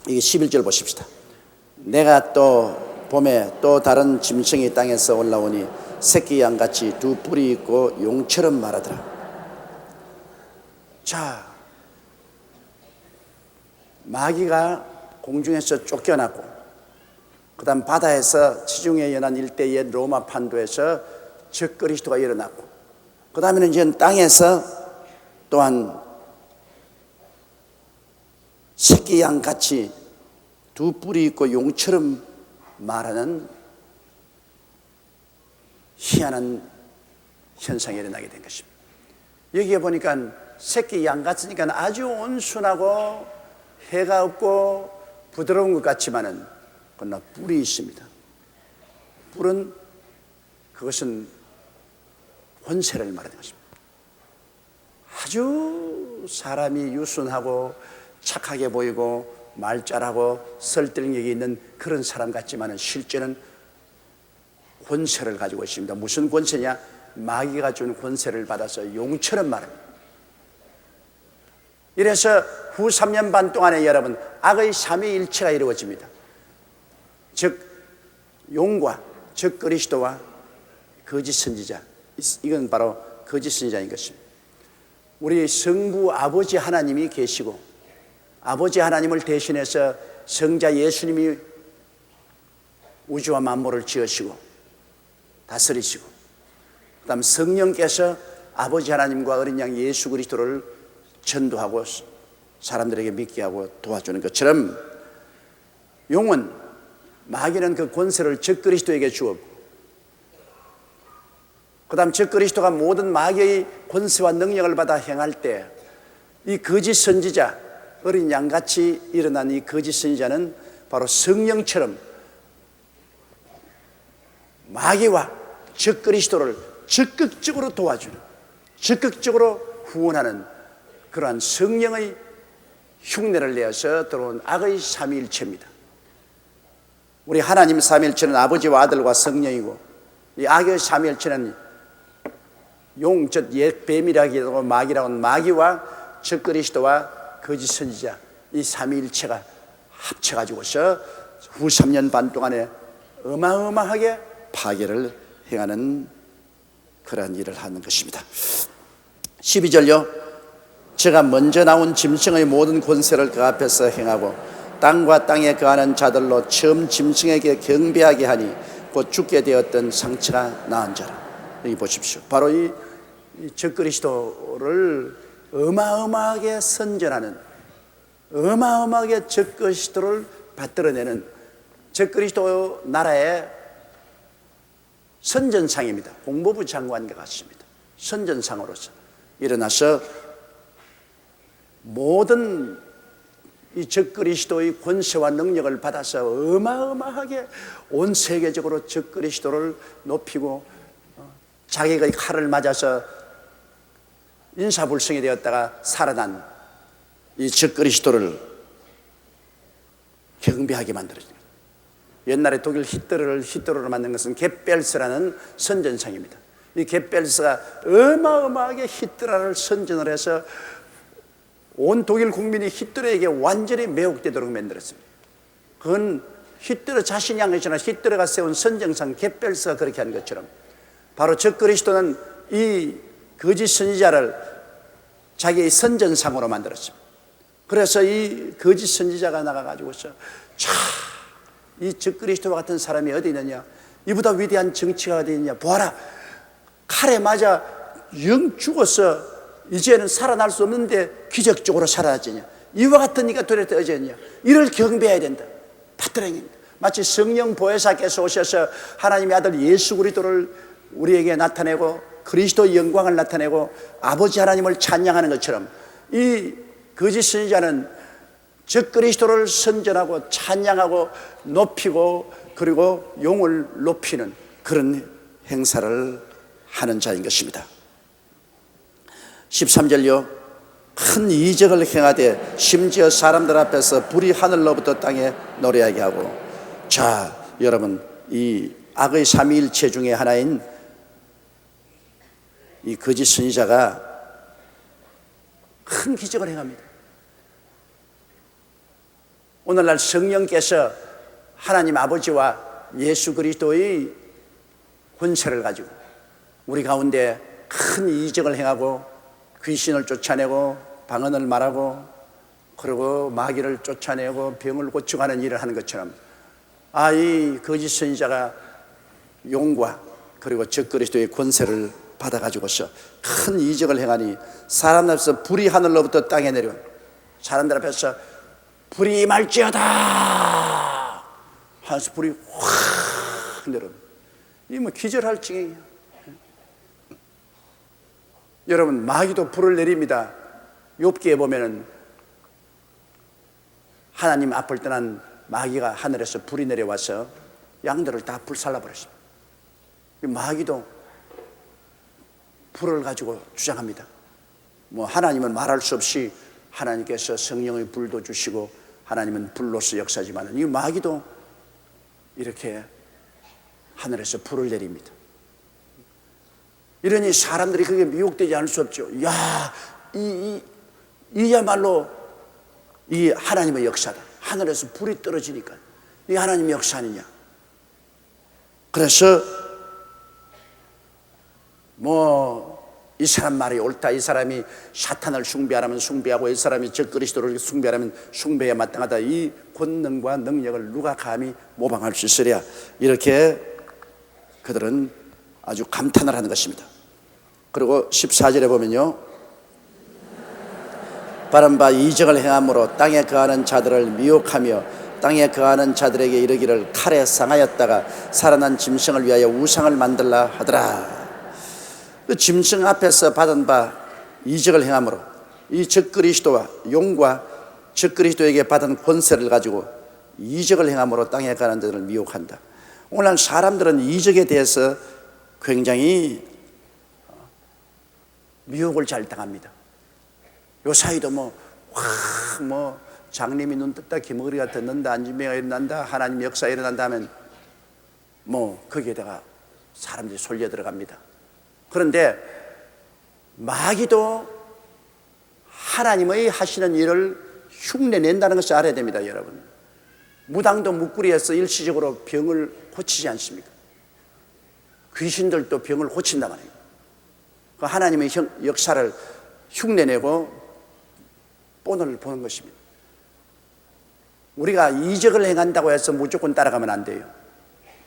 이게 11절 보십시다. 내가 또 봄에 또 다른 짐승이 땅에서 올라오니 새끼 양같이 두 뿔이 있고 용처럼 말하더라. 자, 마귀가 공중에서 쫓겨났고, 그 다음 바다에서 지중해 연안 일대의 로마 판도에서 적그리스도가 일어났고, 그 다음에는 이제 땅에서 또한 새끼 양같이 두 뿔이 있고 용처럼 말하는 희한한 현상이 일어나게 된 것입니다. 여기에 보니까 새끼 양 같으니까 아주 온순하고 해가 없고 부드러운 것 같지만은 그러나 뿔이 있습니다. 뿔은 그것은 권세를 말하는 것입니다. 아주 사람이 유순하고 착하게 보이고 말 잘하고 설득력이 있는 그런 사람 같지만은 실제는 권세를 가지고 있습니다. 무슨 권세냐? 마귀가 준 권세를 받아서 용처럼 말합니다. 이래서 후 3년 반 동안에 여러분 악의 삼위일체가 이루어집니다. 즉 용과 즉 그리스도와 거짓 선지자, 이건 바로 거짓 선지자인 것입니다. 우리 성부 아버지 하나님이 계시고 아버지 하나님을 대신해서 성자 예수님이 우주와 만물을 지으시고 다스리시고, 그 다음 성령께서 아버지 하나님과 어린 양 예수 그리스도를 전도하고 사람들에게 믿게 하고 도와주는 것처럼 용은, 마귀는 그 권세를 적그리스도에게 주었고, 그 다음 적그리스도가 모든 마귀의 권세와 능력을 받아 행할 때 이 거짓 선지자, 어린 양같이 일어난 이 거짓 선지자는 바로 성령처럼 마귀와 적그리스도를 적극적으로 도와주는, 적극적으로 후원하는 그러한 성령의 흉내를 내어서 들어온 악의 삼위일체입니다. 우리 하나님 삼위일체는 아버지와 아들과 성령이고, 이 악의 삼위일체는 용, 즉 옛 뱀이라기도 하고 마귀라고 하는 마귀와 적그리스도와 거짓 선지자, 이 삼위일체가 합쳐가지고서 후 3년 반 동안에 어마어마하게 파괴를 행하는 그러한 일을 하는 것입니다. 12절요. 제가 먼저 나온 짐승의 모든 권세를 그 앞에서 행하고 땅과 땅에 거하는 자들로 처음 짐승에게 경배하게 하니 곧 죽게 되었던 상처가 나은 자라. 여기 보십시오. 바로 이 적그리스도를 어마어마하게 선전하는, 어마어마하게 적그리스도를 받들어내는 적그리스도 나라의 선전상입니다. 공보부 장관과 같습니다. 선전상으로서 일어나서 모든 이 적그리스도의 권세와 능력을 받아서 어마어마하게 온 세계적으로 적그리스도를 높이고, 자기가 칼을 맞아서 인사불성이 되었다가 살아난 이 적그리스도를 경배하게 만들어집니다. 옛날에 독일 히틀러를 만든 것은 겟벨스라는 선전상입니다. 이 겟벨스가 어마어마하게 히틀러를 선전을 해서 온 독일 국민이 히틀러에게 완전히 매혹되도록 만들었습니다. 그건 히틀러 자신이 한 것이나 히틀러가 세운 선정상 겟벨스가 그렇게 한 것처럼 바로 적그리스도는 이 거짓 선지자를 자기의 선전상으로 만들었습니다. 그래서 이 거짓 선지자가 나가가지고서 이 적그리스도와 같은 사람이 어디 있느냐, 이보다 위대한 정치가 어디 있느냐, 보아라, 칼에 맞아 영 죽었어, 이제는 살아날 수 없는데 기적적으로 살아났느냐, 이와 같은 이가 도대체 어디였냐, 이를 경배해야 된다. 받들어냅니다. 마치 성령 보혜사께서 오셔서 하나님의 아들 예수 그리스도를 우리에게 나타내고 그리스도의 영광을 나타내고 아버지 하나님을 찬양하는 것처럼 이 거짓 선지자는 적그리스도를 선전하고 찬양하고 높이고 그리고 용을 높이는 그런 행사를 하는 자인 것입니다. 13절요. 큰 이적을 행하되 심지어 사람들 앞에서 불이 하늘로부터 땅에 노래하게 하고. 자, 여러분, 이 악의 삼위일체 중에 하나인 이 거짓 선지자가 큰 기적을 행합니다. 오늘날 성령께서 하나님 아버지와 예수 그리스도의 권세를 가지고 우리 가운데 큰 이적을 행하고 귀신을 쫓아내고 방언을 말하고 그리고 마귀를 쫓아내고 병을 고치고 하는 일을 하는 것처럼 이 거짓 선지자가 용과 그리고 적그리스도의 권세를 받아가지고서 큰 이적을 행하니 사람들 앞에서 불이 하늘로부터 땅에 내려온 사람들 앞에서 불이 임할지어다 하면서 불이 확 내려온 이 뭐 기절할 징이에요. 여러분 마귀도 불을 내립니다. 욥기에 보면은 하나님 앞을 떠난 마귀가 하늘에서 불이 내려와서 양들을 다 불살라 버렸습니다. 마귀도 불을 가지고 주장합니다. 뭐 하나님은 말할 수 없이 하나님께서 성령의 불도 주시고 하나님은 불로서 역사지만 이 마귀도 이렇게 하늘에서 불을 내립니다. 이러니 사람들이 그게 미혹되지 않을 수 없죠. 이야말로 이 하나님의 역사다. 하늘에서 불이 떨어지니까 이 하나님의 역사 아니냐. 그래서 이 사람 말이 옳다. 이 사람이 사탄을 숭배하라면 숭배하고 이 사람이 적그리스도를 숭배하라면 숭배에 마땅하다. 이 권능과 능력을 누가 감히 모방할 수 있으랴. 이렇게 그들은 아주 감탄을 하는 것입니다. 그리고 14절에 보면요, 바른 바 이적을 행함으로 땅에 거하는 자들을 미혹하며 땅에 거하는 자들에게 이르기를 칼에 상하였다가 살아난 짐승을 위하여 우상을 만들라 하더라. 그 짐승 앞에서 받은 바 이적을 행함으로 이 적그리스도와 용과 적그리스도에게 받은 권세를 가지고 이적을 행함으로 땅에 가는 자들을 미혹한다. 오늘 사람들은 이적에 대해서 굉장히 미혹을 잘 당합니다. 요 사이도 장님이 눈 떴다, 기머리가 듣는다, 안진뱅이가 일어난다, 하나님 역사 일어난다 하면 거기에다가 사람들이 솔려 들어갑니다. 그런데 마귀도 하나님의 하시는 일을 흉내낸다는 것을 알아야 됩니다, 여러분. 무당도 묵구리에서 일시적으로 병을 고치지 않습니까? 귀신들도 병을 고친단 말이에요. 그 하나님의 역사를 흉내내고 본을 보는 것입니다. 우리가 이적을 행한다고 해서 무조건 따라가면 안 돼요.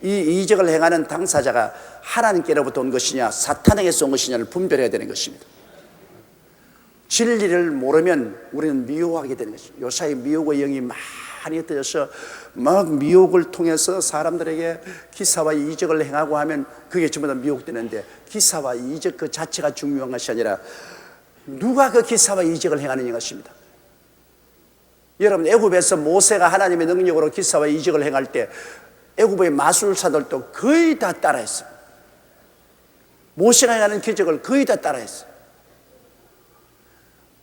이 이적을 행하는 당사자가 하나님께로부터 온 것이냐 사탄에게서 온 것이냐를 분별해야 되는 것입니다. 진리를 모르면 우리는 미혹하게 되는 것입니다. 요사이 미혹의 영이 많이 흩어져서 막 미혹을 통해서 사람들에게 기사와 이적을 행하고 하면 그게 전부 다 미혹되는데, 기사와 이적 그 자체가 중요한 것이 아니라 누가 그 기사와 이적을 행하느냐 것입니다. 여러분, 애굽에서 모세가 하나님의 능력으로 기사와 이적을 행할 때 애굽의 마술사들도 거의 다 따라했어요. 모세가 행하는 기적을 거의 다 따라했어요.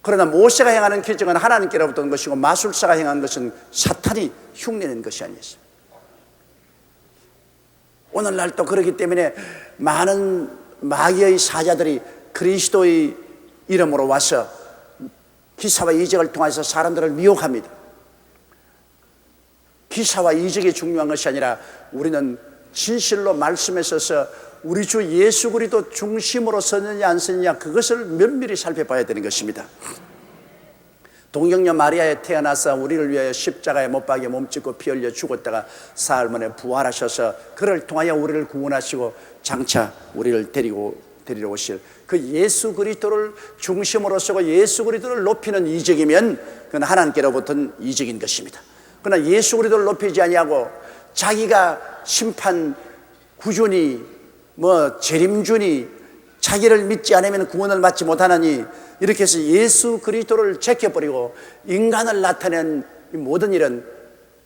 그러나 모세가 행하는 기적은 하나님께로부터 온 것이고 마술사가 행한 것은 사탄이 흉내낸 것이 아니었어요. 오늘날 또 그렇기 때문에 많은 마귀의 사자들이 그리스도의 이름으로 와서 기사와 이적을 통해서 사람들을 미혹합니다. 기사와 이적이 중요한 것이 아니라 우리는 진실로 말씀에 서서 우리 주 예수 그리스도 중심으로 서느냐 안 서느냐 그것을 면밀히 살펴봐야 되는 것입니다. 동정녀 마리아에 태어나서 우리를 위하여 십자가에 못 박여 몸짓고 피 흘려 죽었다가 사흘 만에 부활하셔서 그를 통하여 우리를 구원하시고 장차 우리를 데리러 오실 그 예수 그리스도를 중심으로 서고 예수 그리스도를 높이는 이적이면 그건 하나님께로부터는 이적인 것입니다. 그러나 예수 그리스도를 높이지 아니하고 자기가 심판 구주니 재림주니 자기를 믿지 않으면 구원을 받지 못하느니 이렇게 해서 예수 그리스도를 제껴버리고 인간을 나타낸 이 모든 일은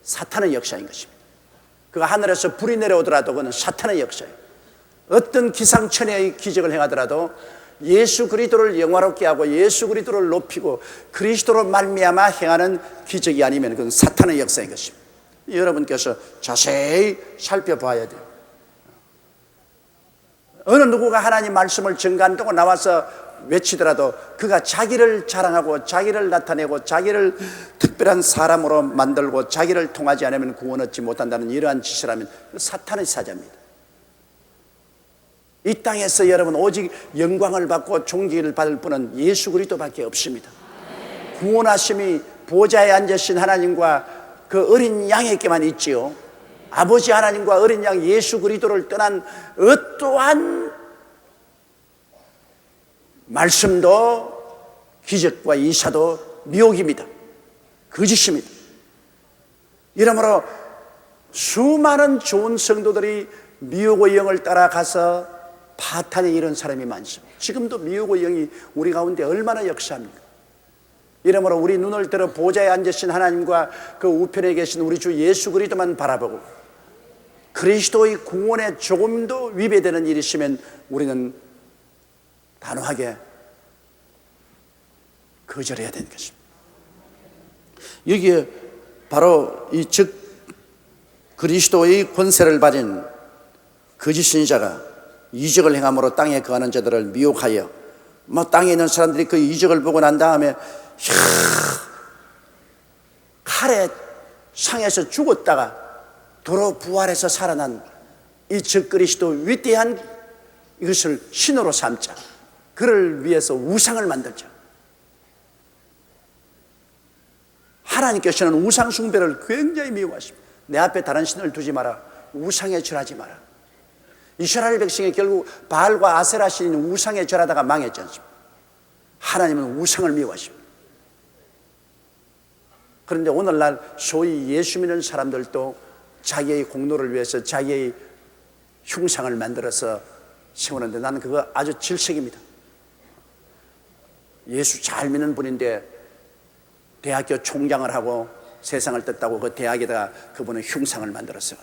사탄의 역사인 것입니다. 그가 하늘에서 불이 내려오더라도 그건 사탄의 역사예요. 어떤 기상천외의 기적을 행하더라도 예수 그리스도를 영화롭게 하고 예수 그리스도를 높이고 그리스도로 말미암아 행하는 기적이 아니면 그건 사탄의 역사인 것입니다. 여러분께서 자세히 살펴봐야 돼요. 어느 누구가 하나님 말씀을 증거한다고 나와서 외치더라도 그가 자기를 자랑하고 자기를 나타내고 자기를 특별한 사람으로 만들고 자기를 통하지 않으면 구원 얻지 못한다는 이러한 짓이라면 사탄의 사자입니다. 이 땅에서 여러분 오직 영광을 받고 존귀를 받을 분은 예수 그리스도밖에 없습니다. 구원하심이 보좌에 앉으신 하나님과 그 어린 양에게만 있지요. 아버지 하나님과 어린 양 예수 그리스도를 떠난 어떠한 말씀도 기적과 이사도 미혹입니다. 거짓입니다. 이러므로 수많은 좋은 성도들이 미혹의 영을 따라가서 파탄에 이른 사람이 많습니다. 지금도 미혹의 영이 우리 가운데 얼마나 역사합니까? 이러므로 우리 눈을 들어 보좌에 앉으신 하나님과 그 우편에 계신 우리 주 예수 그리스도만 바라보고 그리스도의 구원에 조금도 위배되는 일이 있으면 우리는 단호하게 거절해야 되는 것입니다. 여기에 바로 이 즉 그리스도의 권세를 가진 거짓 선지자가 이적을 행함으로 땅에 거하는 자들을 미혹하여 땅에 있는 사람들이 그 이적을 보고 난 다음에 칼에 상해서 죽었다가 도로 부활해서 살아난 이 즉 그리스도 위대한 이것을 신으로 삼자. 그를 위해서 우상을 만들자. 하나님께서는 우상 숭배를 굉장히 미워하십니다. 내 앞에 다른 신을 두지 마라. 우상에 절하지 마라. 이스라엘 백성이 결국 바알과 아세라 신인 우상에 절하다가 망했지 않습니까? 하나님은 우상을 미워하십니다. 그런데 오늘날 소위 예수 믿는 사람들도 자기의 공로를 위해서 자기의 흉상을 만들어서 세우는데 나는 그거 아주 질색입니다. 예수 잘 믿는 분인데 대학교 총장을 하고 세상을 떴다고 그 대학에다가 그분은 흉상을 만들었어요.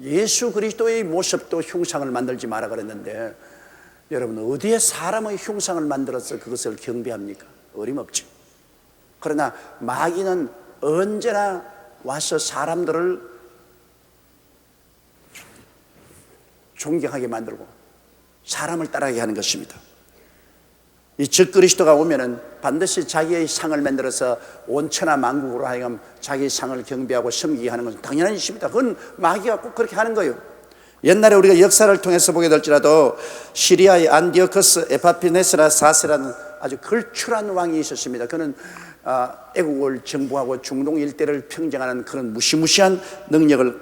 예수 그리스도의 모습도 흉상을 만들지 마라 그랬는데 여러분 어디에 사람의 흉상을 만들어서 그것을 경배합니까? 어림없죠. 그러나 마귀는 언제나 와서 사람들을 존경하게 만들고 사람을 따라가게 하는 것입니다. 이 즉 그리스도가 오면은 반드시 자기의 상을 만들어서 온 천하 만국으로 하여금 자기의 상을 경배하고 섬기게 하는 것은 당연한 일입니다. 그건 마귀가 꼭 그렇게 하는 거예요. 옛날에 우리가 역사를 통해서 보게 될지라도 시리아의 안디오커스 에파피네스라 4세라는 아주 걸출한 왕이 있었습니다. 그는 애국을 정부하고 중동 일대를 평정하는 그런 무시무시한 능력을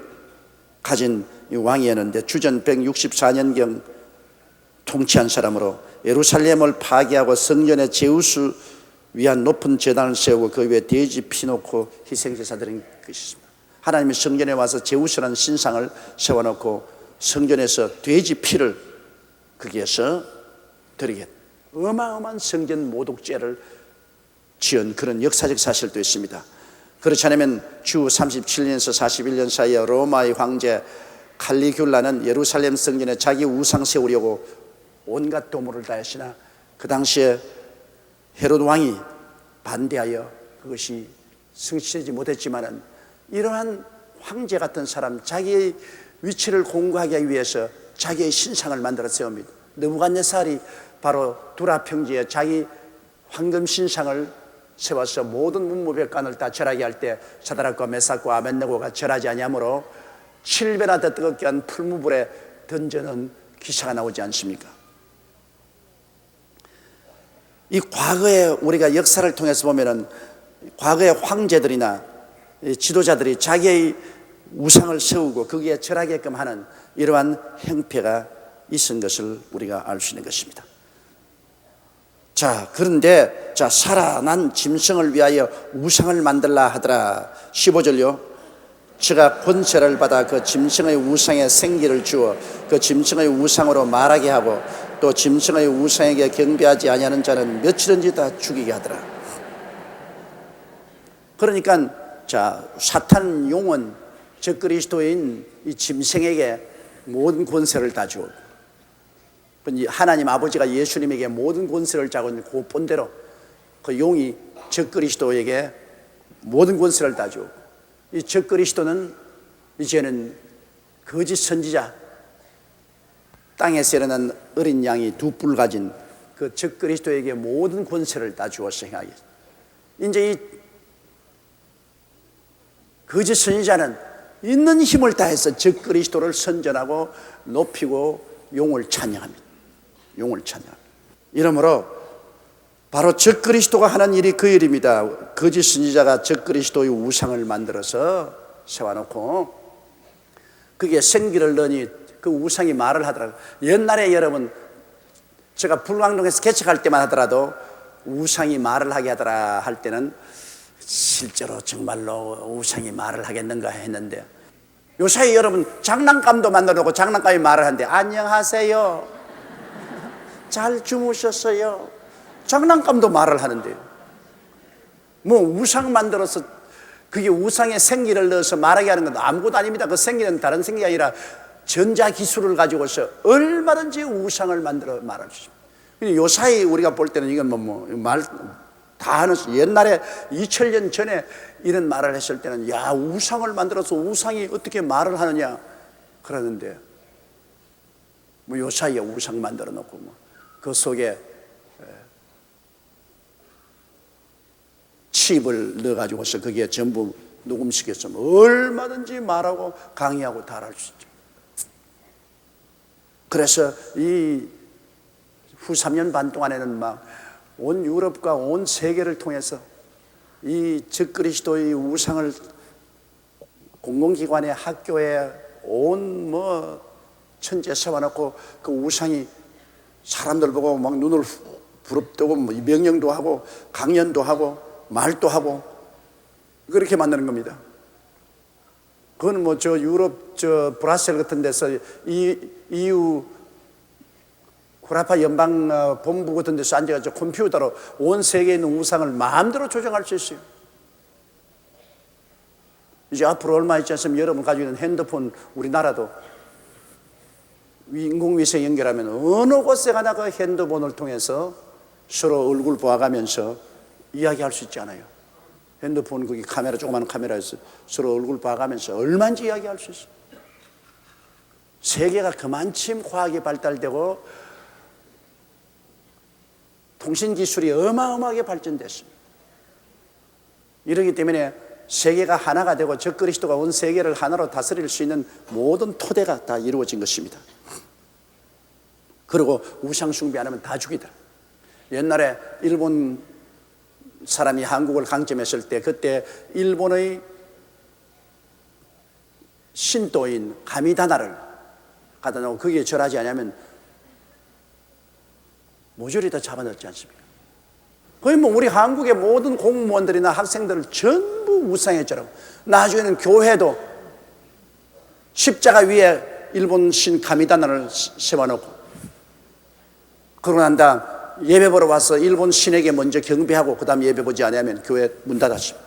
가진 왕이었는데 주전 164년경 통치한 사람으로 예루살렘을 파괴하고 성전에 제우스 위한 높은 제단을 세우고 그 위에 돼지 피 놓고 희생제사드린 것이었습니다. 하나님이 성전에 와서 제우스라는 신상을 세워놓고 성전에서 돼지 피를 거기에서 드리겠다. 어마어마한 성전 모독죄를 지은 그런 역사적 사실도 있습니다. 그렇지 않으면 주 37년에서 41년 사이에 로마의 황제 칼리귤라는 예루살렘 성전에 자기 우상 세우려고 온갖 도모를 다했으나 그 당시에 헤롯 왕이 반대하여 그것이 성취되지 못했지만은 이러한 황제 같은 사람 자기의 위치를 공고하기 위해서 자기의 신상을 만들어 세웁니다. 느부갓네살이 바로 두라 평지에 자기 황금 신상을 세워서 모든 문무백관을 다 절하게 할 때 사드락과 메삭과 아벳네고가 절하지 아니하므로 7배나 더 뜨겁게 한 풀무불에 던져놓은 기사가 나오지 않습니까? 이 과거에 우리가 역사를 통해서 보면은 과거의 황제들이나 지도자들이 자기의 우상을 세우고 거기에 절하게끔 하는 이러한 행패가 있은 것을 우리가 알 수 있는 것입니다. 자, 그런데 살아난 짐승을 위하여 우상을 만들라 하더라. 15절요. 저가 권세를 받아 그 짐승의 우상에 생기를 주어 그 짐승의 우상으로 말하게 하고 또 짐승의 우상에게 경배하지 아니하는 자는 며칠은지 다 죽이게 하더라. 그러니까 사탄 용은 즉 그리스도인 이 짐승에게 모든 권세를 다 주고 하나님 아버지가 예수님에게 모든 권세를 주고 있는 그 본대로 그 용이 즉 그리스도에게 모든 권세를 다 주고 이 즉 그리스도는 이제는 거짓 선지자 땅에서 일어난 어린 양이 두 뿔 가진 그 적그리스도에게 모든 권세를 다 주어서 행하게. 이제 이 거짓 선지자는 있는 힘을 다해서 적그리스도를 선전하고 높이고 용을 찬양합니다. 용을 찬양합니다. 이러므로 바로 적그리스도가 하는 일이 그 일입니다. 거짓 선지자가 적그리스도의 우상을 만들어서 세워놓고 그게 생기를 넣으니 그 우상이 말을 하더라고요. 옛날에 여러분 제가 불광동에서 개척할 때만 하더라도 우상이 말을 하게 하더라 할 때는 실제로 정말로 우상이 말을 하겠는가 했는데, 요사이 여러분 장난감도 만들어 놓고 장난감이 말을 하는데 안녕하세요, 잘 주무셨어요, 장난감도 말을 하는데요. 뭐 우상 만들어서 그게 우상에 생기를 넣어서 말하게 하는 건 아무것도 아닙니다. 그 생기는 다른 생기가 아니라 전자기술을 가지고서 얼마든지 우상을 만들어 말할 수 있습니다. 요사이 우리가 볼 때는 이건 말 다 하는, 옛날에 2000년 전에 이런 말을 했을 때는 야, 우상을 만들어서 우상이 어떻게 말을 하느냐 그러는데, 뭐 요사이에 우상 만들어 놓고 그 속에 칩을 넣어가지고서 거기에 전부 녹음시켰으면 얼마든지 말하고 강의하고 다 할 수 있죠. 그래서 이 후 3년 반 동안에는 막 온 유럽과 온 세계를 통해서 이 적그리스도의 우상을 공공기관에, 학교에 온 천지에 세워놓고 그 우상이 사람들 보고 막 눈을 부릅뜨고 명령도 하고 강연도 하고 말도 하고 그렇게 만드는 겁니다. 그건 저 유럽 브라셀 같은 데서 EU 구라파 연방 본부 같은 데서 앉아가지고 컴퓨터로 온 세계에 있는 우상을 마음대로 조정할 수 있어요. 이제 앞으로 얼마 있지 않으면 여러분 가지고 있는 핸드폰, 우리나라도 인공위성 연결하면 어느 곳에 가나 그 핸드폰을 통해서 서로 얼굴 보아가면서 이야기할 수 있지 않아요. 핸드폰 거기 카메라, 조그마한 카메라에서 서로 얼굴 봐가면서 얼마든지 이야기할 수 있어요. 세계가 그만큼 과학이 발달되고 통신기술이 어마어마하게 발전됐습니다. 이러기 때문에 세계가 하나가 되고 적그리스도가 온 세계를 하나로 다스릴 수 있는 모든 토대가 다 이루어진 것입니다. 그리고 우상 숭배 안 하면 다 죽이더라. 옛날에 일본 사람이 한국을 강점했을 때, 그때 일본의 신도인 가미다나를 갖다 놓고 거기에 절하지 않으면 모조리 다 잡아넣지 않습니까? 거의 우리 한국의 모든 공무원들이나 학생들을 전부 우상에 절하고, 나중에는 교회도 십자가 위에 일본 신 가미다나를 세워놓고, 그러고 난 다음 예배 보러 와서 일본 신에게 먼저 경배하고 그 다음 예배 보지 않으면 교회 문 닫았습니다.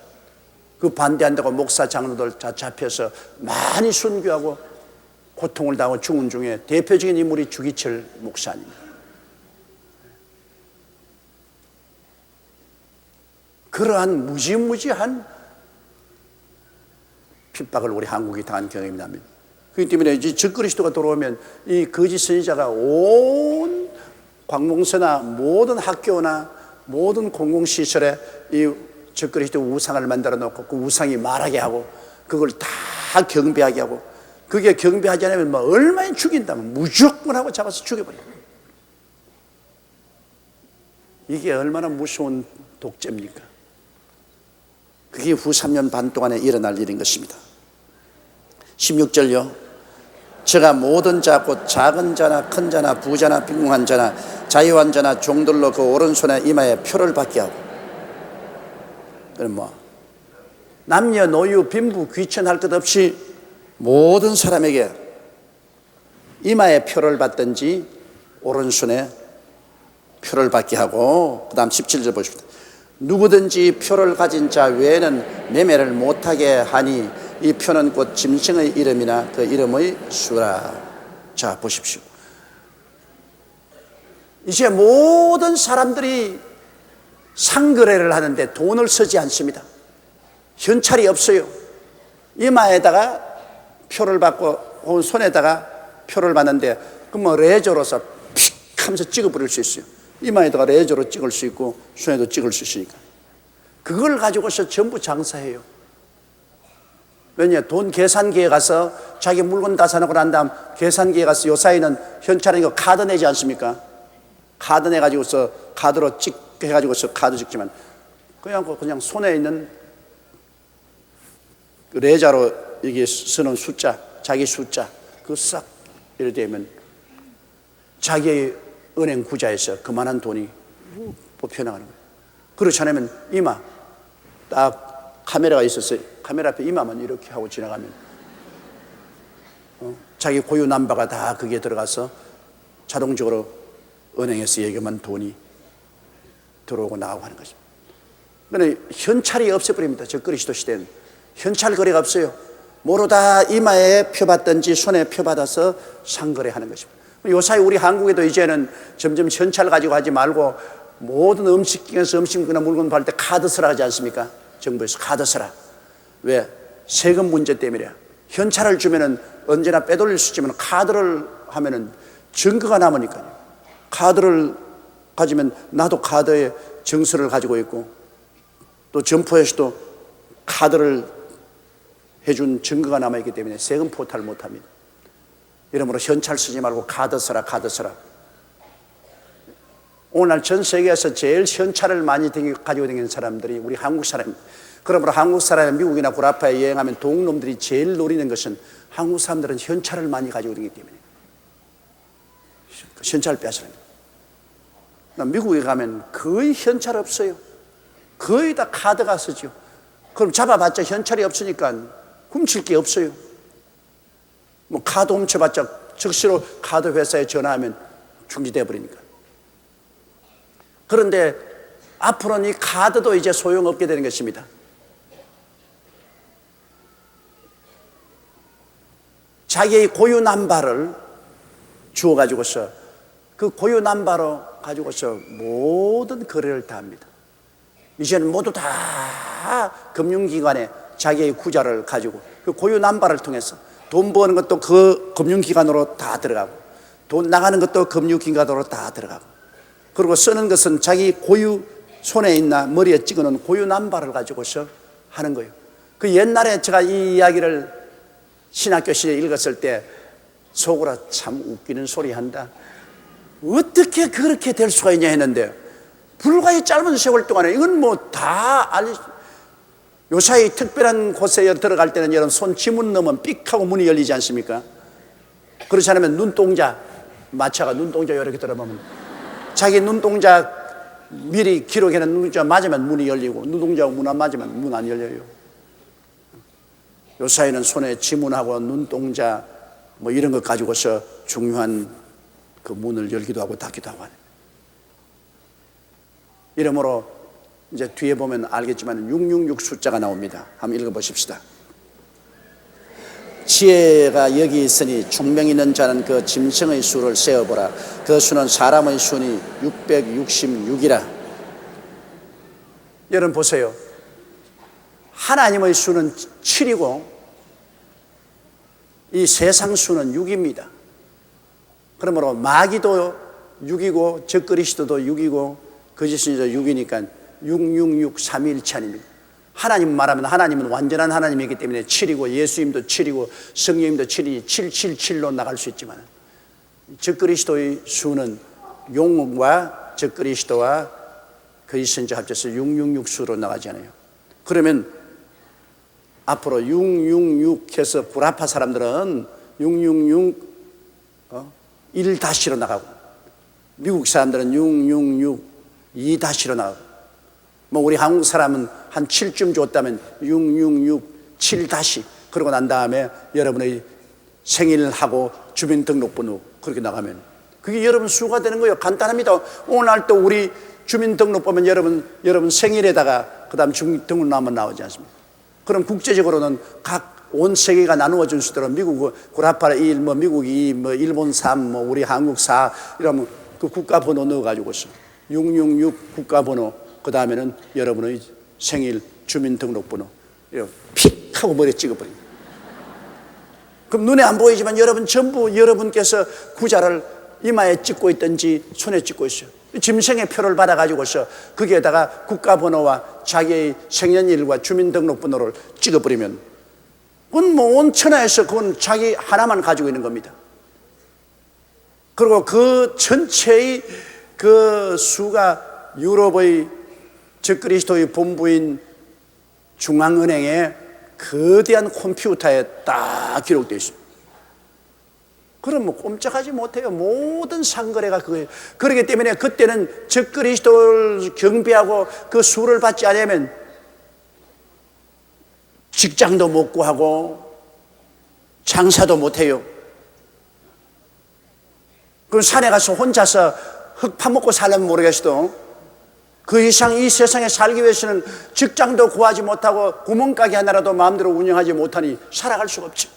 그 반대한다고 목사 장로들 다 잡혀서 많이 순교하고 고통을 당하고 죽은 중에 대표적인 인물이 주기철 목사입니다. 그러한 무지무지한 핍박을 우리 한국이 당한 경험이 납니다. 그렇기 때문에 이제 적그리스도가 들어오면 이 거짓 선지자가 온 관공서나 모든 학교나 모든 공공시설에 이 적그리스도 우상을 만들어 놓고 그 우상이 말하게 하고 그걸 다 경배하게 하고, 그게 경배하지 않으면 얼마나 죽인다면 무조건 하고 잡아서 죽여버려요. 이게 얼마나 무서운 독재입니까? 그게 후 3년 반 동안에 일어날 일인 것입니다. 16절요. 저가 모든 자 곧 작은 자나 큰 자나 부자나 빈궁한 자나 자유한 자나 종들로 그 오른손에 이마에 표를 받게 하고, 그럼 남녀 노유 빈부 귀천할 것 없이 모든 사람에게 이마에 표를 받든지 오른손에 표를 받게 하고, 그 다음 17절 보십시오. 누구든지 표를 가진 자 외에는 매매를 못하게 하니 이 표는 곧 짐승의 이름이나 그 이름의 수라. 자, 보십시오. 이제 모든 사람들이 상거래를 하는데 돈을 쓰지 않습니다. 현찰이 없어요. 이마에다가 표를 받고 손에다가 표를 받는데 그럼 뭐 레저로서 픽 하면서 찍어버릴 수 있어요. 이마에다가 레저로 찍을 수 있고 손에도 찍을 수 있으니까. 그걸 가지고서 전부 장사해요. 왜냐, 돈 계산기에 가서 자기 물건 다 사놓고 난 다음 계산기에 가서 요 사이는 현찰이니까 카드 내지 않습니까? 카드 내가지고서 카드로 해가지고서 카드 찍지만 그냥 손에 있는 그 레자로 여기 쓰는 숫자, 자기 숫자 그거 싹 이렇게 되면 자기의 은행 구자에서 그만한 돈이 뽑혀나가는 거예요. 그렇지 않으면 이마 딱 카메라가 있었어요. 카메라 앞에 이마만 이렇게 하고 지나가면 자기 고유 남바가 다 그게 들어가서 자동적으로 은행에서 얘기만 돈이 들어오고 나가고 하는 것입니다. 그런데 현찰이 없애버립니다. 저 그리스도 시대는 현찰 거래가 없어요. 뭐로 다 이마에 표받든지 손에 표받아서 상거래하는 것입니다. 요사이 우리 한국에도 이제는 점점 현찰 가지고 하지 말고 모든 음식점에서 음식이나 물건 팔 때 카드 쓰라 하지 않습니까? 정부에서 카드 쓰라. 왜? 세금 문제 때문이야. 현찰을 주면은 언제나 빼돌릴 수 있지만 카드를 하면은 증거가 남으니까요. 카드를 가지면 나도 카드에 정서를 가지고 있고 또 점포에서도 카드를 해준 증거가 남아있기 때문에 세금 포탈 못합니다. 이러므로 현찰 쓰지 말고 카드 써라, 카드 써라. 오늘날 전 세계에서 제일 현찰을 많이 가지고 다니는 사람들이 우리 한국 사람입니다. 그러므로 한국 사람이 미국이나 구라파에 여행하면 동놈들이 제일 노리는 것은 한국 사람들은 현찰을 많이 가지고 다니기 때문에 현찰을 빼앗습니다. 미국에 가면 거의 현찰 없어요. 거의 다 카드가 쓰죠. 그럼 잡아봤자 현찰이 없으니까 훔칠 게 없어요. 뭐 카드 훔쳐봤자 즉시로 카드 회사에 전화하면 중지돼 버리니까. 그런데 앞으로는 이 카드도 이제 소용없게 되는 것입니다. 자기의 고유 남바를 주어가지고서 그 고유 남바로 가지고서 모든 거래를 다 합니다. 이제는 모두 다 금융기관에 자기의 구자를 가지고 그 고유 남바를 통해서 돈 버는 것도 그 금융기관으로 다 들어가고 돈 나가는 것도 금융기관으로 다 들어가고 그리고 쓰는 것은 자기 고유 손에 있나 머리에 찍어놓은 고유 남바를 가지고서 하는 거예요. 그 옛날에 제가 이 이야기를 신학교 시절에 읽었을 때 속으로 참 웃기는 소리 한다. 어떻게 그렇게 될 수가 있냐 했는데 불과 짧은 세월 동안에 이건 뭐 다 요사이 특별한 곳에 들어갈 때는 여러분 손 지문 넣으면 삑 하고 문이 열리지 않습니까? 그렇지 않으면 눈동자 마차가 눈동자 이렇게 들어보면 자기 눈동자 미리 기록해놓은 눈동자 맞으면 문이 열리고 눈동자하고 문 안 맞으면 문 안 열려요. 요사이는 손에 지문하고 눈동자 뭐 이런 것 가지고서 중요한 그 문을 열기도 하고 닫기도 하고 하네. 이러므로 이제 뒤에 보면 알겠지만 666 숫자가 나옵니다. 한번 읽어보십시다. 지혜가 여기 있으니 총명 있는 자는 그 짐승의 수를 세어보라. 그 수는 사람의 수니 666이라. 여러분 보세요. 하나님의 수는 7이고 이 세상 수는 6입니다. 그러므로 마귀도 6이고 적그리스도도 6이고 거짓신도 6이니까 666 삼위일체 아닙니까? 하나님 말하면 하나님은 완전한 하나님이기 때문에 7이고 예수님도 7이고 성령님도 7이니 777로 나갈 수 있지만 적그리스도의 수는 용과 적그리스도와 거짓신자 합쳐서 666 수로 나가지 않아요. 그러면 앞으로 666 해서 구라파 사람들은 666 1-로 나가고 미국 사람들은 666 2-로 나가고 뭐 우리 한국 사람은 한 7쯤 줬다면 666 7- 그러고 난 다음에 여러분의 생일하고 주민등록번호 그렇게 나가면 그게 여러분 수가 되는 거예요. 간단합니다. 오늘 또 우리 주민등록 보면 여러분 생일에다가 그 다음 주민등록 한번 나오지 않습니까? 그럼 국제적으로는 각 온 세계가 나누어진 수대로 미국 구라파 1, 뭐 미국 2, 뭐 일본 3, 뭐 우리 한국 4 이러면 그 국가번호 넣어가지고서 666 국가번호 그 다음에는 여러분의 생일 주민등록번호 픽 하고 머리에 찍어버립니다. 그럼 눈에 안 보이지만 여러분 전부 여러분께서 구자를 이마에 찍고 있든지 손에 찍고 있어요. 짐승의 표를 받아가지고서 거기에다가 국가번호와 자기의 생년일과 주민등록번호를 찍어버리면 그건 뭐 온 천하에서 그건 자기 하나만 가지고 있는 겁니다. 그리고 그 전체의 그 수가 유럽의 적그리스도의 본부인 중앙은행의 거대한 컴퓨터에 딱 기록되어 있습니다. 그럼 뭐 꼼짝하지 못해요. 모든 상거래가 그거예요. 그렇기 때문에 그때는 적그리스도를 경배하고 그 수를 받지 않으면 직장도 못 구하고 장사도 못해요. 그럼 산에 가서 혼자서 흙 파먹고 살려면 모르겠어도 그 이상 이 세상에 살기 위해서는 직장도 구하지 못하고 구멍가게 하나라도 마음대로 운영하지 못하니 살아갈 수가 없죠.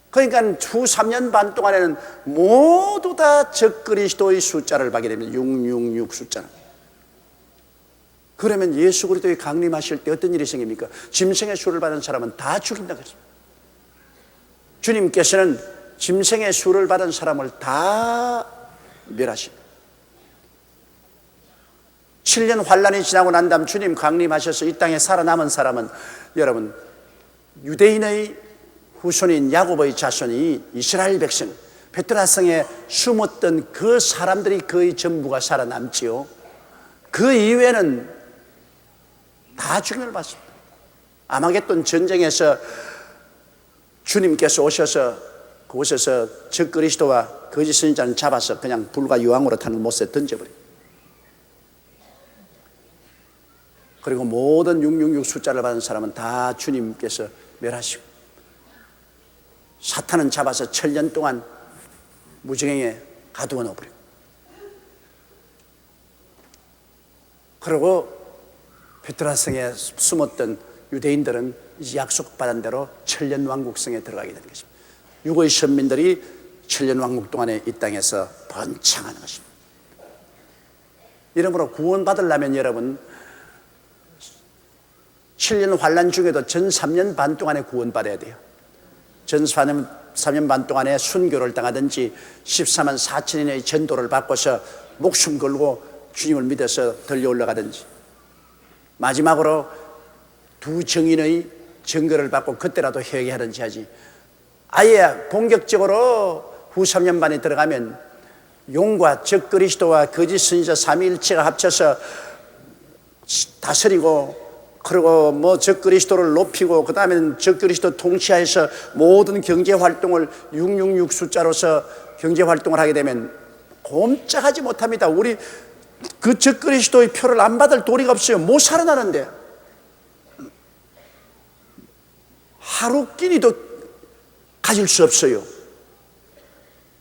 그러니까 후 3년 반 동안에는 모두 다 적그리스도의 숫자를 받게 됩니다. 666 숫자는. 그러면 예수 그리스도의 강림하실 때 어떤 일이 생깁니까? 짐승의 수를 받은 사람은 다 죽인다고 했습니다. 주님께서는 짐승의 수를 받은 사람을 다 멸하십니다. 7년 환란이 지나고 난 다음 주님 강림하셔서 이 땅에 살아남은 사람은 여러분 유대인의 후손인 야곱의 자손이 이스라엘 백성 베드라성에 숨었던 그 사람들이 거의 전부가 살아남지요. 그 이외에는 다 죽임을 받습니다. 아마겟돈 전쟁에서 주님께서 오셔서 그곳에서 적그리스도와 거짓 선지자를 잡아서 그냥 불과 유황으로 타는 못에 던져버립니다. 그리고 모든 666 숫자를 받은 사람은 다 주님께서 멸하시고 사탄은 잡아서 7년 동안 무정행에 가두어 놓아버리고 그리고 베드라성에 숨었던 유대인들은 이제 약속받은 대로 천년 왕국성에 들어가게 되는 것입니다. 육의 선민들이 천년 왕국 동안에 이 땅에서 번창하는 것입니다. 이러므로 구원받으려면 여러분 7년 환란 중에도 전 3년 반 동안에 구원받아야 돼요. 전 3년 반 동안에 순교를 당하든지 14만 4천인의 전도를 받고서 목숨 걸고 주님을 믿어서 들려 올라가든지 마지막으로 두 정인의 증거를 받고 그때라도 회개하든지 하지 아예 본격적으로 후 3년 반에 들어가면 용과 적그리스도와 거짓 선지자 삼위일체가 합쳐서 다스리고 그리고 뭐 적그리스도를 높이고 그 다음에는 적그리스도 통치하에서 모든 경제활동을 666 숫자로서 경제활동을 하게 되면 꼼짝하지 못합니다. 우리 그 적그리스도의 표를 안 받을 도리가 없어요. 못 살아나는데 하루 끼니도 가질 수 없어요.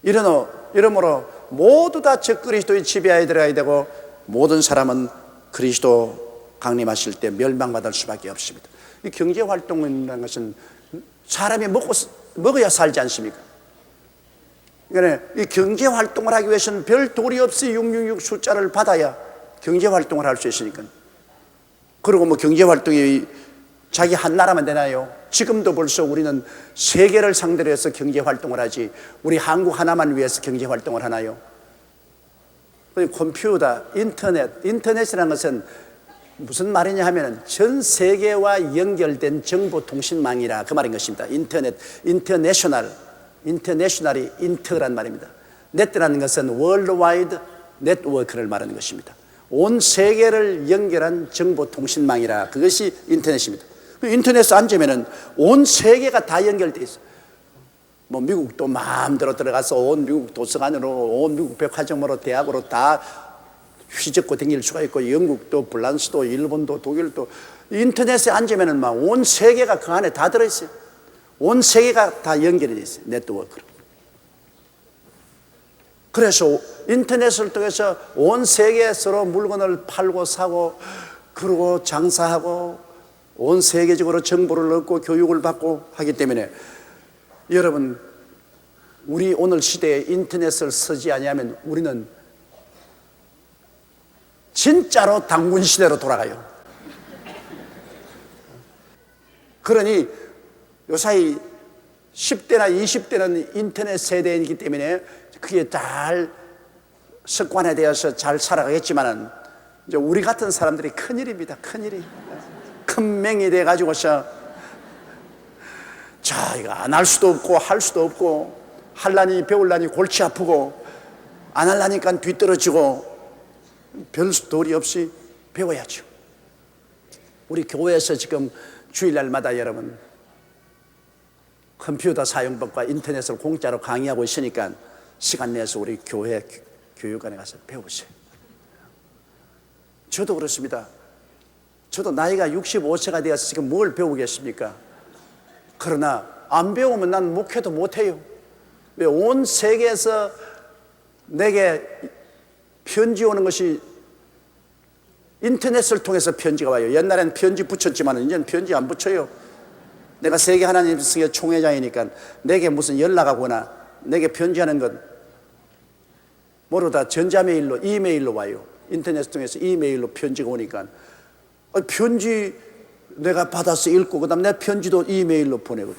이러므로 모두 다 적그리스도의 지배하에 들어가야 되고 모든 사람은 그리스도 강림하실 때 멸망받을 수밖에 없습니다. 이 경제활동이라는 것은 사람이 먹어야 살지 않습니까? 그러니까 이 경제활동을 하기 위해서는 별 도리 없이 666 숫자를 받아야 경제활동을 할 수 있으니까. 그리고 뭐 경제활동이 자기 한 나라만 되나요? 지금도 벌써 우리는 세계를 상대로 해서 경제활동을 하지 우리 한국 하나만 위해서 경제활동을 하나요? 컴퓨터, 인터넷이라는 것은 무슨 말이냐 하면 전 세계와 연결된 정보통신망이라 그 말인 것입니다. 인터내셔널이 인터란 말입니다. 네트라는 것은 월드와이드 네트워크를 말하는 것입니다. 온 세계를 연결한 정보통신망이라 그것이 인터넷입니다. 인터넷에 앉으면 온 세계가 다 연결되어 있어요. 뭐 미국도 마음대로 들어가서 온 미국 도서관으로 온 미국 백화점으로 대학으로 다 휘젓고 다닐 수가 있고 영국도 프랑스도 일본도 독일도 인터넷에 앉으면 막 온 세계가 그 안에 다 들어있어요. 온 세계가 다 연결이 되어 있어요. 네트워크로. 그래서 인터넷을 통해서 온 세계에 서로 물건을 팔고 사고 그러고 장사하고 온 세계적으로 정보를 얻고 교육을 받고 하기 때문에 여러분 우리 오늘 시대에 인터넷을 쓰지 아니하면 우리는 진짜로 당군 시대로 돌아가요. 그러니 요사이 10대나 20대는 인터넷 세대이기 때문에 그게 잘 습관화되어서 잘 살아가겠지만은 이제 우리 같은 사람들이 큰일입니다. 큰일이. 큰 맹이 돼가지고서 자, 이거 안 할 수도 없고 할 수도 없고 할라니 배울라니 골치 아프고 안 하려니까 뒤떨어지고 별 도리 없이 배워야죠. 우리 교회에서 지금 주일날마다 여러분 컴퓨터 사용법과 인터넷을 공짜로 강의하고 있으니까 시간 내서 우리 교회 교육관에 가서 배우세요. 저도 그렇습니다. 저도 나이가 65세가 되어서 지금 뭘 배우겠습니까? 그러나 안 배우면 난 목회도 못해요. 왜? 온 세계에서 내게 편지 오는 것이 인터넷을 통해서 편지가 와요. 옛날엔 편지 붙였지만 이제는 편지 안 붙여요. 내가 세계 하나님 성회 총회장이니까 내게 무슨 연락하거나 내게 편지하는 건 모르다 전자메일로 이메일로 와요. 인터넷 통해서 이메일로 편지가 오니까 편지 내가 받아서 읽고 그다음 내 편지도 이메일로 보내고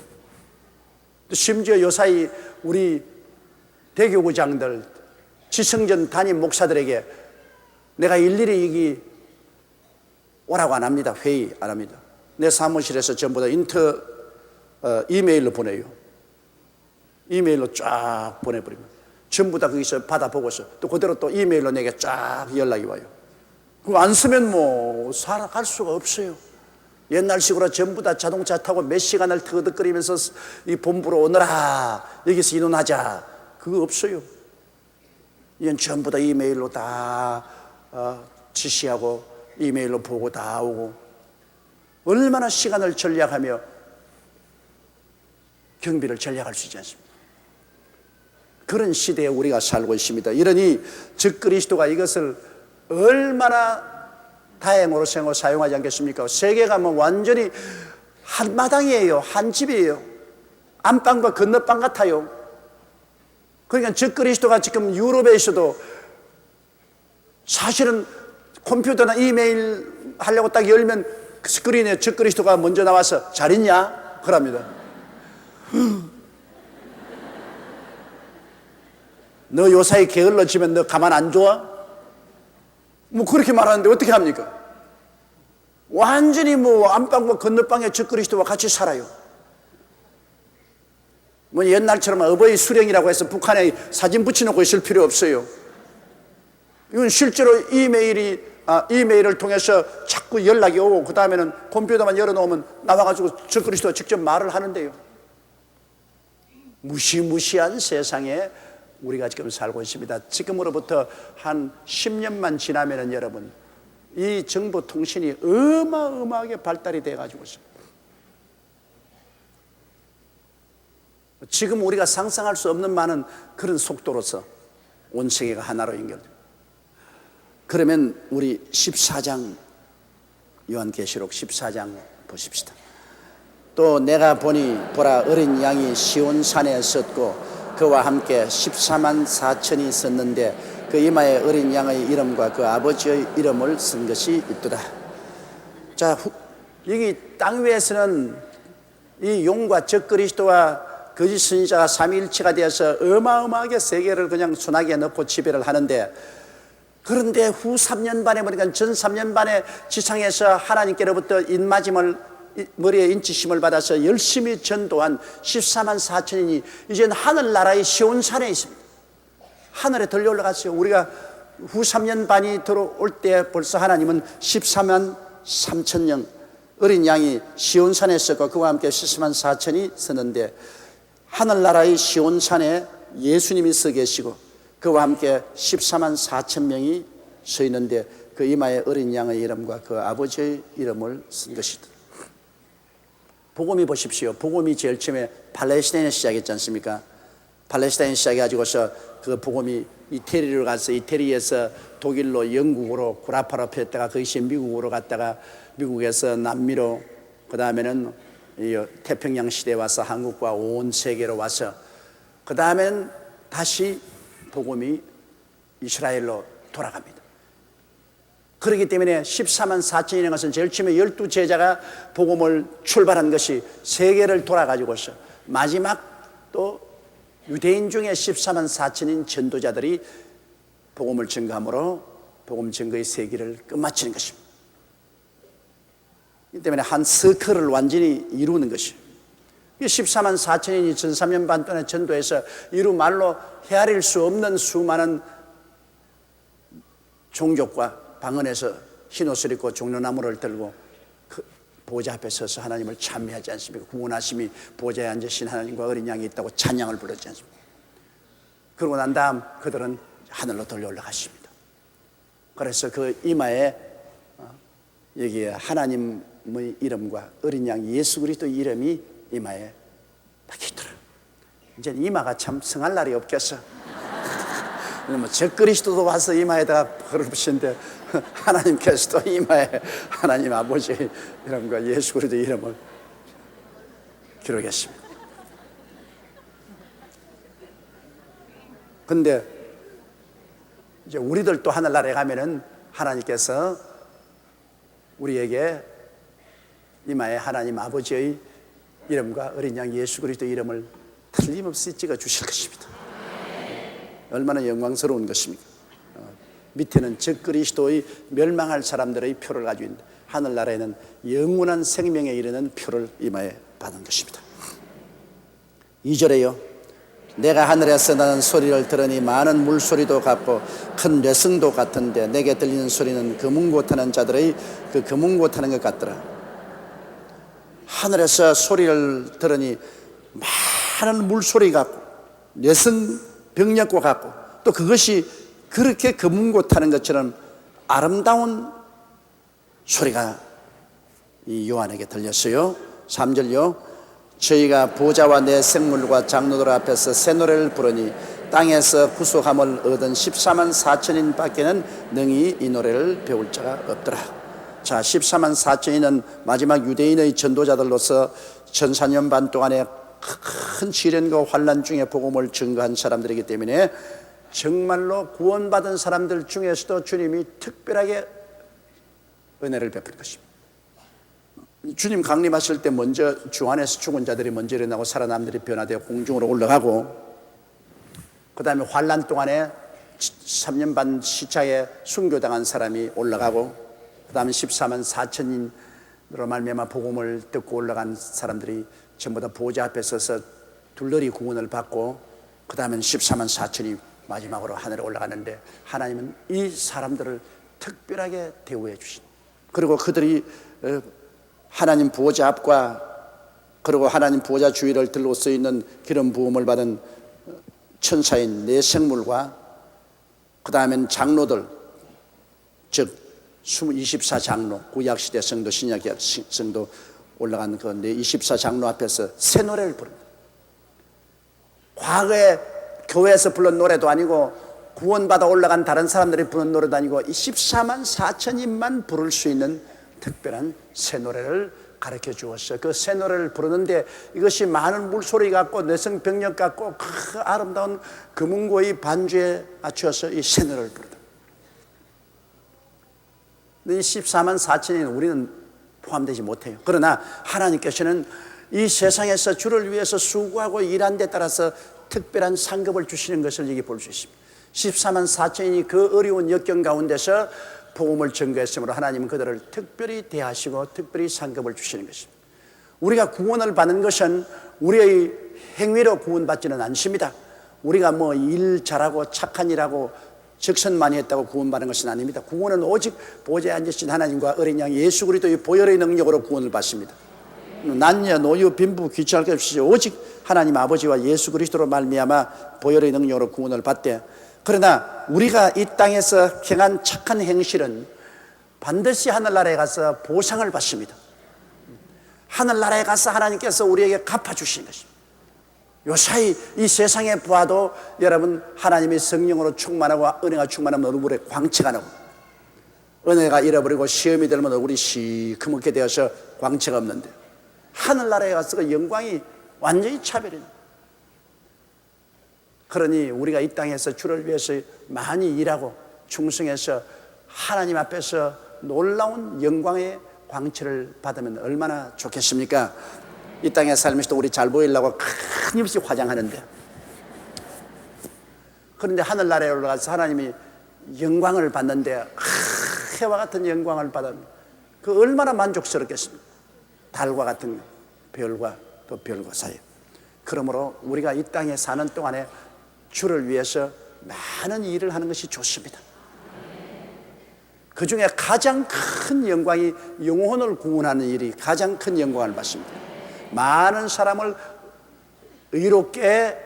심지어 요사이 우리 대교구장들 지성전 담임 목사들에게 내가 일일이 여기 오라고 안 합니다. 회의 안 합니다. 내 사무실에서 전부 다 이메일로 보내요. 이메일로 쫙 보내버리면 전부 다 거기서 받아보고서 또 그대로 또 이메일로 내게 쫙 연락이 와요. 그거 안 쓰면 뭐 살아갈 수가 없어요. 옛날식으로 전부 다 자동차 타고 몇 시간을 터득거리면서 이 본부로 오너라 여기서 인원하자 그거 없어요. 이건 전부 다 이메일로 다 지시하고 이메일로 보고 다 오고 얼마나 시간을 절약하며 경비를 절약할 수 있지 않습니까? 그런 시대에 우리가 살고 있습니다. 이러니 즉 그리스도가 이것을 얼마나 다행으로 사용하지 않겠습니까? 세계가 뭐 완전히 한마당이에요. 한 집이에요. 안방과 건너방 같아요. 그러니까 즉 그리스도가 지금 유럽에 있어도 사실은 컴퓨터나 이메일 하려고 딱 열면 스크린에 즉 그리스도가 먼저 나와서 잘 있냐? 그럽니다. 너 요사이 게을러지면 너 가만 안 둬? 뭐 그렇게 말하는데 어떻게 합니까? 완전히 뭐 안방과 건너방에 즉 그리스도와 같이 살아요. 뭐 옛날처럼 어버이 수령이라고 해서 북한에 사진 붙여놓고 있을 필요 없어요. 이건 실제로 이메일을 통해서 자꾸 연락이 오고 그 다음에는 컴퓨터만 열어놓으면 나와가지고 즉 그리스도가 직접 말을 하는데요. 무시무시한 세상에 우리가 지금 살고 있습니다. 지금으로부터 한 10년만 지나면은 여러분 이 정보 통신이 어마어마하게 발달이 돼가지고 있습니다. 지금 우리가 상상할 수 없는 많은 그런 속도로서 온 세계가 하나로 연결됩니다. 그러면 우리 14장 요한계시록 14장 보십시다. 또 내가 보라 어린 양이 시온산에 섰고 그와 함께 14만 4천이 섰는데 그 이마에 어린 양의 이름과 그 아버지의 이름을 쓴 것이 있도다. 자, 여기 땅 위에서는 이 용과 적 그리스도와 거짓 선지자가 삼위일체가 되어서 어마어마하게 세계를 그냥 소나기에 넣고 지배를 하는데 그런데 후 3년 반에 보니까 전 3년 반에 지상에서 하나님께로부터 인마짐을 머리에 인치심을 받아서 열심히 전도한 14만 4천인이 이제는 하늘나라의 시온산에 있습니다. 하늘에 들려 올라갔어요. 우리가 후 3년 반이 들어올 때 벌써 하나님은 14만 3천 명 어린 양이 시온산에 섰고 그와 함께 14만 4천이 섰는데 하늘나라의 시온산에 예수님이 서 계시고 그와 함께 14만 4천 명이 서 있는데 그 이마에 어린 양의 이름과 그 아버지의 이름을 쓴 것이다. 복음이 보십시오. 복음이 제일 처음에 팔레스타인에 시작했지 않습니까? 팔레스타인 시작해가지고서 그 복음이 이태리로 가서 이태리에서 독일로 영국으로 구라파로 폈다가 거기서 미국으로 갔다가 미국에서 남미로 그 다음에는 태평양 시대에 와서 한국과 온 세계로 와서 그 다음엔 다시 복음이 이스라엘로 돌아갑니다. 그렇기 때문에 14만 4천이라는 것은 제일 처음에 12제자가 복음을 출발한 것이 세계를 돌아가지고서 마지막 또 유대인 중에 14만 4천인 전도자들이 복음을 증거함으로 복음 증거의 세기를 끝마치는 것입니다. 이 때문에 한 서클을 완전히 이루는 것이에요. 14만 4천인이 전 3년 반 동안 전도해서 이루 말로 헤아릴 수 없는 수많은 종족과 방언에서 흰옷을 입고 종려나무를 들고 그 보좌 앞에 서서 하나님을 찬미하지 않습니까? 구원하심이 보좌에 앉으신 하나님과 어린 양이 있다고 찬양을 불렀지 않습니까? 그러고 난 다음 그들은 하늘로 돌려 올라갔습니다. 그래서 그 이마에 여기에 하나님의 이름과 어린 양 예수 그리스도의 이름이 이마에 박혀있더라. 이제 이마가 참 성할 날이 없겠어. 저 그리스도도 와서 이마에다가 벌을 붙이는데 하나님께서도 이마에 하나님 아버지의 이름과 예수 그리스도의 이름을 기록했습니다. 근데 이제 우리들도 하늘나라에 가면은 하나님께서 우리에게 이마에 하나님 아버지의 이름과 어린 양 예수 그리스도의 이름을 틀림없이 찍어 주실 것입니다. 얼마나 영광스러운 것입니까? 밑에는 적 그리스도의 멸망할 사람들의 표를 가지고 있는데 하늘나라에는 영원한 생명에 이르는 표를 이마에 받은 것입니다. 2절에요. 내가 하늘에서 나는 소리를 들으니 많은 물소리도 같고 큰 뇌성도 같은데 내게 들리는 소리는 금은고타는 자들의 그 금은고타는 것 같더라. 하늘에서 소리를 들으니 많은 물소리 같고 뇌성 병력과 같고 또 그것이 그렇게 금은고타는 것처럼 아름다운 소리가 이 요한에게 들렸어요. 3절요. 저희가 보좌와 내 생물과 장로들 앞에서 새 노래를 부르니 땅에서 구속함을 얻은 14만 4천인 밖에는 능히 이 노래를 배울 자가 없더라. 자, 14만 4천인은 마지막 유대인의 전도자들로서 1400년 반 동안의 큰 시련과 환난 중에 복음을 증거한 사람들이기 때문에 정말로 구원받은 사람들 중에서도 주님이 특별하게 은혜를 베풀 것입니다. 주님 강림하실 때 먼저 주 안에서 죽은 자들이 먼저 일어나고 살아남들이 변화되어 공중으로 올라가고 그 다음에 환난 동안에 3년 반 시차에 순교당한 사람이 올라가고 그 다음에 14만 4천인으로 말미암아 복음을 듣고 올라간 사람들이 전부 다 보좌 앞에 서서 둘러리 구원을 받고 그 다음엔 14만 4천이 마지막으로 하늘에 올라가는데 하나님은 이 사람들을 특별하게 대우해 주신, 그리고 그들이 하나님 보좌 앞과 그리고 하나님 보좌 주위를 둘러서 있는 기름 부음을 받은 천사인 네 생물과 그 다음엔 장로들, 즉 24장로, 구약시대 성도 신약 성도 올라간 그 24장로 앞에서 새 노래를 부릅니다. 과거에 교회에서 부른 노래도 아니고 구원받아 올라간 다른 사람들이 부른 노래도 아니고 이 14만 4천인만 부를 수 있는 특별한 새 노래를 가르쳐 주었어요. 그 새 노래를 부르는데 이것이 많은 물소리 같고 내성병력 같고 그 아름다운 금은고의 반주에 맞추어서 이 새 노래를 부르다. 이 14만 4천인 우리는 포함되지 못해요. 그러나 하나님께서는 이 세상에서 주를 위해서 수고하고 일한 데 따라서 특별한 상급을 주시는 것을 여기 볼 수 있습니다. 14만 4천인이 그 어려운 역경 가운데서 복음을 증거했으므로 하나님은 그들을 특별히 대하시고 특별히 상급을 주시는 것입니다. 우리가 구원을 받는 것은 우리의 행위로 구원받지는 않습니다. 우리가 뭐 일 잘하고 착한 일하고 적선 많이 했다고 구원받는 것은 아닙니다. 구원은 오직 보좌에 앉으신 하나님과 어린 양 예수 그리스도의 보혈의 능력으로 구원을 받습니다. 난녀 노유 빈부 귀찮을 것 없이 오직 하나님 아버지와 예수 그리스도로 말미암아 보혈의 능력으로 구원을 받되, 그러나 우리가 이 땅에서 행한 착한 행실은 반드시 하늘나라에 가서 보상을 받습니다. 하늘나라에 가서 하나님께서 우리에게 갚아주시는 것입니다. 요사이 이 세상에 보아도 여러분 하나님의 성령으로 충만하고 은혜가 충만하면 얼굴에 광채가 나고, 은혜가 잃어버리고 시험이 들면 얼굴이 시커멓게 되어서 광채가 없는데 하늘나라에 가서 그 영광이 완전히 차별입니다. 그러니 우리가 이 땅에서 주를 위해서 많이 일하고 충성해서 하나님 앞에서 놀라운 영광의 광채를 받으면 얼마나 좋겠습니까? 이 땅에 살면서도 우리 잘 보이려고 끊임없이 화장하는데, 그런데 하늘나라에 올라가서 하나님이 영광을 받는데 해와 같은 영광을 받은 그 얼마나 만족스럽겠습니까? 달과 같은 별과 또 별과 사이. 그러므로 우리가 이 땅에 사는 동안에 주를 위해서 많은 일을 하는 것이 좋습니다. 그 중에 가장 큰 영광이 영혼을 구원하는 일이 가장 큰 영광을 받습니다. 많은 사람을 의롭게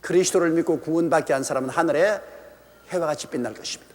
그리스도를 믿고 구원받게 한 사람은 하늘에 해와 같이 빛날 것입니다.